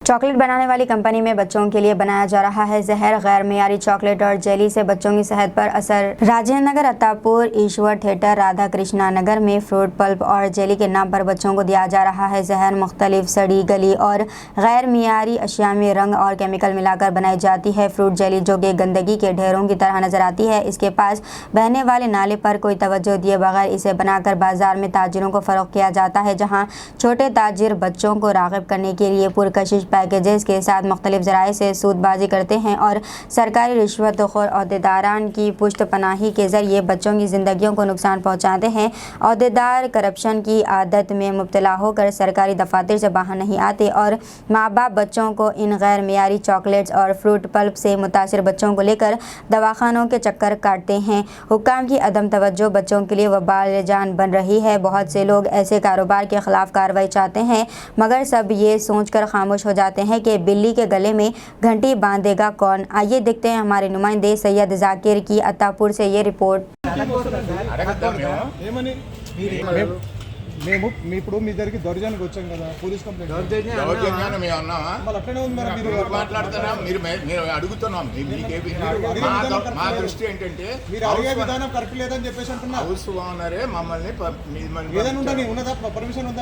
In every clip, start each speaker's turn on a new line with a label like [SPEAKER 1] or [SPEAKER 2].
[SPEAKER 1] Chocolate बनाने वाली company में बच्चों के लिए बनाया जा रहा है जहर। गैर मियारी चॉकलेट और जेली से बच्चों की सेहत पर असर। राजेंद्र नगर, अत्तापुर, ईश्वर थिएटर, राधा कृष्णा नगर में फ्रूट पल्प और जेली के नाम पर बच्चों को दिया जा रहा है जहर। मुख्तलिफ सड़ी गली और गैर मियारी अशिया में रंग और केमिकल मिलाकर बनाई जाती है फ्रूट जेली, जो कि गंदगी के ढेरों की तरह नजर आती है। इसके पास बहने वाले नाले पर कोई तवज्जो दिए बगैर इसे बनाकर बाजार में ताजिरों को फरोख्त किया जाता है, जहाँ छोटे ताजिर बच्चों को राग़िब करने के लिए पुरकशिश पैकेजेस के साथ मुख्तलिफ ज़राए से सूदबाजी करते हैं और सरकारी रिश्वतखोर अहदेदारान की पुश्त पनाही के ज़रिए बच्चों की ज़िंदगियों को नुकसान पहुँचाते हैं। अहदेदार करप्शन की आदत में मुब्तला होकर सरकारी दफातर से बाहर नहीं आते और माँ बाप बच्चों को इन गैर मियारी चॉकलेट्स और फ्रूट पल्प से मुतासिर बच्चों को लेकर दवाखानों के चक्कर काटते हैं। हुक्काम की अदम तवज्जो बच्चों के लिए वबाल जान बन रही है। बहुत से लोग ऐसे कारोबार के ख़िलाफ़ कार्रवाई चाहते हैं, मगर सब ये सोचकर खामोश हो जाते हैं कि बिल्ली के गले में घंटी बांधेगा कौन। आइए देखते हैं हमारे नुमाइंदे सैयद जाकिर की अत्तापुर से ये रिपोर्ट।
[SPEAKER 2] మేము ఇప్పుడు మీ దగ్గరికి దౌర్జన్యానికి వచ్చాం కదా, పోలీస్ కంప్లైంట్
[SPEAKER 3] దౌర్జన్యాన్ని మేము అన్నామా?
[SPEAKER 2] మళ్ళీ అట్లనే ఉంది మరి మీరు
[SPEAKER 3] మాట్లాడుతున్నా, మీరు అడుగుతున్నాం. మా దృష్టి ఏంటంటే
[SPEAKER 2] మీరు అడిగే విధానం కరెక్ట్ లేదని చెప్పేసి అంటున్నా.
[SPEAKER 3] హౌస్ ఓనరే మమ్మల్ని
[SPEAKER 2] ఏదైనా ఉందా, ఉన్నదా పర్మిషన్ ఉందా?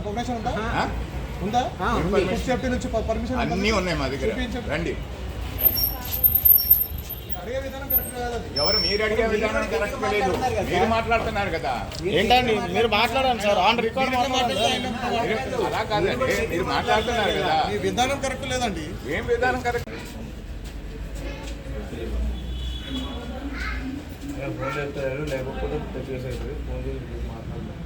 [SPEAKER 2] పర్మిషన్ ఉందా? ఫుడ్ సేఫ్టీ నుంచి పర్మిషన్
[SPEAKER 3] అన్నీ ఉన్నాయి మా దగ్గర. రండి. ఎవరు మీరు అడిగే విధానం కరెక్ట్ లేదు. మీరు మాట్లాడుతున్నారు కదా.
[SPEAKER 4] ఏంటండి మీరు మాట్లాడండి సార్, ఆన్ రికార్డ్
[SPEAKER 3] అలా కాదండి, మీరు మాట్లాడుతున్నారు కదా.
[SPEAKER 2] మీ విధానం కరెక్ట్ లేదండి.
[SPEAKER 3] ఏం విధానం కరెక్ట్?
[SPEAKER 4] ఫోన్ చేస్తారు, లేకపోతే ఫోన్ చేసి మాట్లాడతారు.